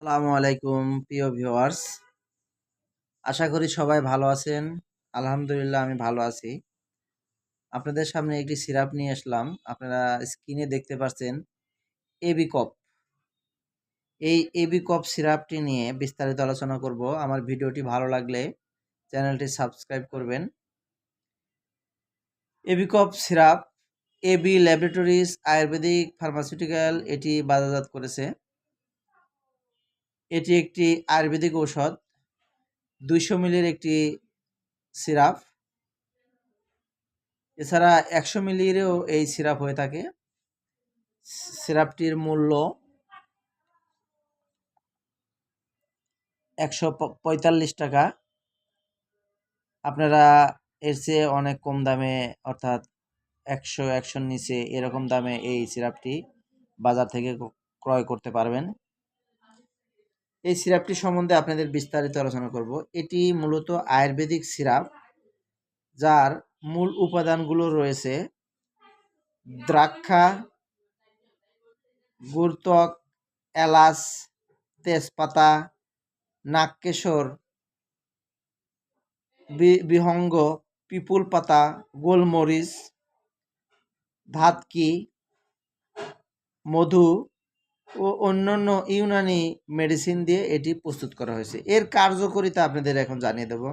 আসসালামু আলাইকুম প্রিয় ভিউয়ার্স। আশা করি সবাই ভালো আছেন। আলহামদুলিল্লাহ আমি ভালো আছি। আপনাদের সামনে একটি সিরাপ নিয়ে আসলাম। আপনারা স্ক্রিনে দেখতে পাচ্ছেন এবিকপ। এই এবিকপ সিরাপটি নিয়ে বিস্তারিত আলোচনা করব। আমার ভিডিওটি ভালো লাগলে চ্যানেলটি সাবস্ক্রাইব করবেন। এবিকপ syrup AB laboratories Ayurvedic pharmaceutical এটি বাজারজাত করেছে। এটি একটি আয়ুর্বেদিক ঔষধ। 200 মিলির একটি সিরাপ। এছাড়া 100 মিলিরও এই সিরাপ হয়ে থাকে। সিরাপটির মূল্য 145 টাকা। আপনারা এর চেয়ে অনেক কম দামে, অর্থাৎ 100-100 নিচে এরকম দামে এই সিরাপটি বাজার থেকে ক্রয় করতে পারবেন। এই সিরাপটি সম্বন্ধে আপনাদের বিস্তারিত আলোচনা করব। এটি মূলত আয়ুর্বেদিক সিরাপ, যার মূল উপাদানগুলো রয়েছে দ্রাক্ষা, গুরুত্বক, এলাচ, তেজপাতা, নাগকেশর, বিহঙ্গ, পিপুল পাতা, গোলমরিচ, ধাতকি, মধু ও অন্যান্য ইউনানি মেডিসিন দিয়ে এটি প্রস্তুত করা হয়েছে। এর কার্যকারিতা আপনাদের এখন জানিয়ে দেব।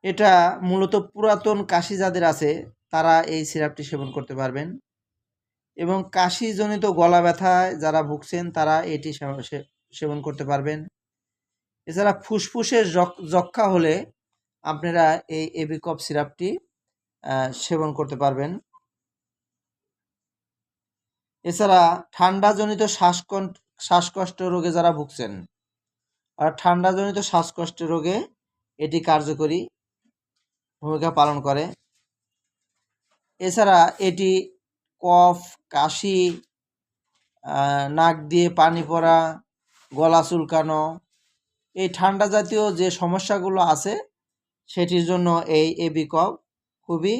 এটা মূলত পুরাতন কাশি যাদের আছে তারা এই সিরাপটি সেবন করতে পারবেন, এবং কাশিজনিত গলা ব্যথায় যারা ভুগছেন তারা এটি সেবন করতে পারবেন। এছাড়া ফুসফুসের যক্ষা হলে আপনারা এই এবিকপ সিরাপটি সেবন করতে পারবেন। এছাড়া ঠান্ডাজনিত শ্বাসকষ্ট রোগে যারা ভুগছেন, আর ঠান্ডাজনিত শ্বাসকষ্ট রোগে এটি কার্যকরী ভূমিকা পালন করে। এছাড়া এটি কফ, কাশি, নাক দিয়ে পানি পড়া, গলা চুলকানো, এই ঠান্ডা জাতীয় যে সমস্যাগুলো আছে সেটির জন্য এই এবিকপ খুবই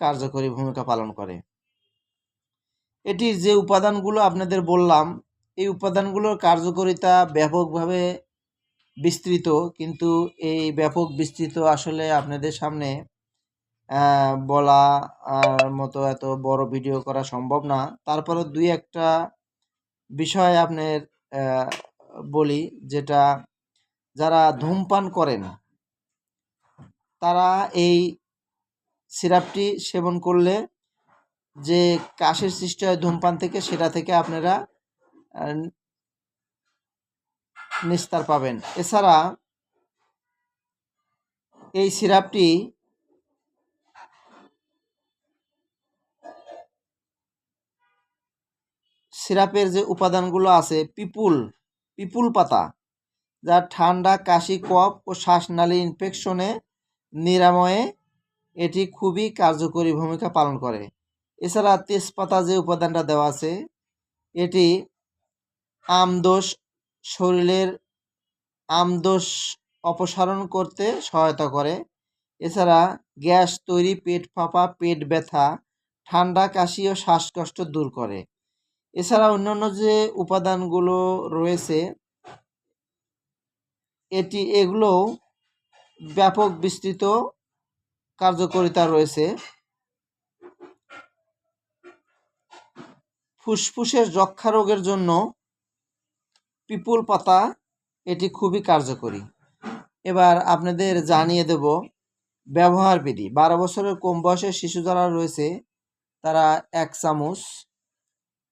কার্যকরী ভূমিকা পালন করে। এটির যে উপাদানগুলো আপনাদের বললাম, এই উপাদানগুলোর কার্যকারিতা ব্যাপকভাবে বিস্তৃত, কিন্তু এই ব্যাপক বিস্তৃত আসলে আপনাদের সামনে বলা মতো এত বড় ভিডিও করা সম্ভব না। তারপরে দুই একটা বিষয় আপনার বলি, যেটা যারা ধূমপান করেন তারা এই সিরাপটি সেবন করলে যে কাশির সৃষ্টি হয় ধূমপান থেকে, সেটা থেকে আপনারা নিস্তার পাবেন। এছাড়া এই সিরাপের যে উপাদানগুলো আছে, পিপুল পাতা, যা ঠান্ডা, কাশি, কফ ও শ্বাসনালী ইনফেকশনে নিরাময়ে এটি খুবই কার্যকরী ভূমিকা পালন করে। এছাড়া তেজপাতা যে উপাদানটা দেওয়া আছে, এটি আমদোষ, শরীরের আমদোষ অপসারণ করতে সহায়তা করে। এছাড়া গ্যাস তৈরি, পেট ফাঁপা, পেট ব্যথা, ঠান্ডা, কাশি ও শ্বাসকষ্ট দূর করে। এছাড়া অন্যান্য যে উপাদানগুলো রয়েছে এগুলো ব্যাপক বিস্তৃত কার্যকারিতা রয়েছে। ফুসফুসের যক্ষা রোগের জন্য পিপুল পাতা এটি খুবই কার্যকরী। এবার আপনাদের জানিয়ে দেব ব্যবহার বিধি। 12 বছরের কম বয়সের শিশু যারা রয়েছে তারা 1 চামচ,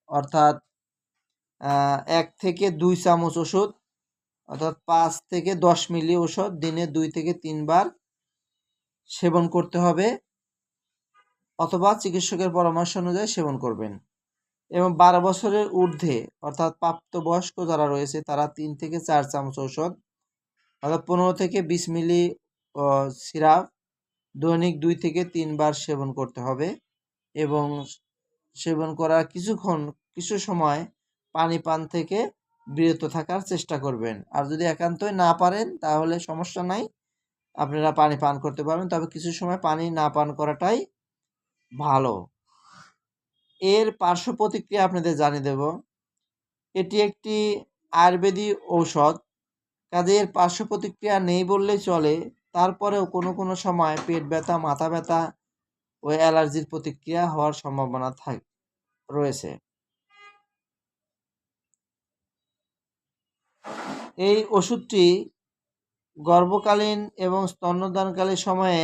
অর্থাৎ 1 থেকে 2 চামচ ওষুধ, অর্থাৎ 5 থেকে 10 মিলি ওষুধ দিনে 2 থেকে 3 বার সেবন করতে হবে, অথবা চিকিৎসকের পরামর্শ অনুযায়ী সেবন করবেন। এবং 12 বছরের ঊর্ধ্বে অর্থাৎ প্রাপ্তবয়স্ক যারা রয়েছে তারা 3 থেকে 4 চামচ ঔষধ, অর্থাৎ 15 থেকে 20 মিলি সিরাপ দৈনিক 2 থেকে 3 বার সেবন করতে হবে। এবং সেবন করার কিছু সময় পানি পান থেকে বিরত থাকার চেষ্টা করবেন। আর যদি একান্তই না পারেন তাহলে সমস্যা নাই, আপনারা পানি পান করতে পারবেন, তবে কিছু সময় পানি না পান করাটাই ভালো। এর পার্শ্ব প্রতিক্রিয়া আপনাদের জানিয়ে দেব। এটি একটি আয়ুর্বেদিক ঔষধ, কাজে এর পার্শ্ব প্রতিক্রিয়া নেই বললেই চলে। তারপরেও কোনো কোনো সময় পেট ব্যথা, মাথা ব্যথা ও অ্যালার্জির প্রতিক্রিয়া হওয়ার সম্ভাবনা রয়েছে। এই ওষুধটি গর্ভকালীন এবং স্তন্যদানকালীন সময়ে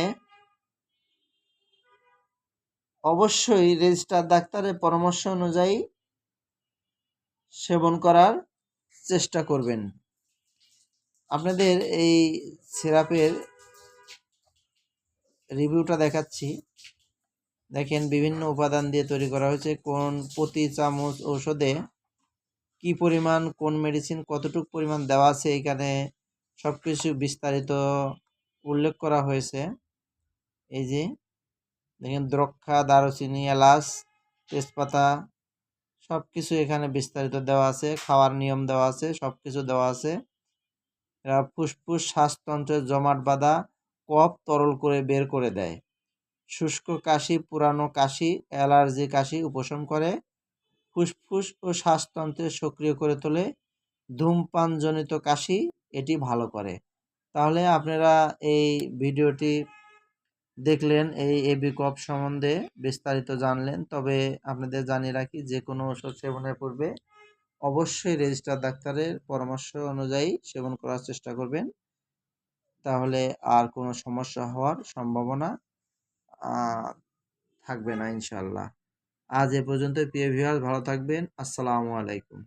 অবশ্যই রেজিস্টার ডাক্তারের পরামর্শ অনুযায়ী সেবন করার চেষ্টা করবেন। আপনাদের এই সিরাপের রিভিউটা দেখাচ্ছি। দেখেন বিভিন্ন উপাদান দিয়ে তৈরি করা হয়েছে, কোন প্রতি চামচ ঔষধে কি পরিমাণ কোন মেডিসিন কতটুকু পরিমাণ দেওয়া আছে, এখানে সব কিছু বিস্তারিত উল্লেখ করা হয়েছে। এই যে দেখেন দ্রক্ষা, দারুচিনি, এলাচ, তেজপাতা সব কিছু এখানে বিস্তারিত দেওয়া আছে, খাওয়ার নিয়ম দেওয়া আছে, সব কিছু দেওয়া আছে। এরা ফুসফুস শ্বাসতন্ত্রের জমাট বাঁধা কফ তরল করে বের করে দেয়, শুষ্ক কাশি, পুরানো কাশি, অ্যালার্জি কাশি উপশম করে, ফুসফুস ও শ্বাসতন্ত্রে সক্রিয় করে তোলে, ধূমপানজনিত কাশি এটি ভালো করে। তাহলে আপনারা এই ভিডিওটি দেখলেন, এই এবি কফ সম্বন্ধে বিস্তারিত জানলেন। তবে আপনাদের জানিয়ে রাখি, যে কোনো ওষুধ সেবনের পূর্বে অবশ্যই রেজিস্টার ডাক্তারের পরামর্শ অনুযায়ী সেবন করার চেষ্টা করবেন, তাহলে আর কোনো সমস্যা হওয়ার সম্ভাবনা থাকবে না ইনশাল্লাহ। আজ এ পর্যন্ত। প্রিয় ভিউয়ার্স, ভালো থাকবেন। আসসালামু আলাইকুম।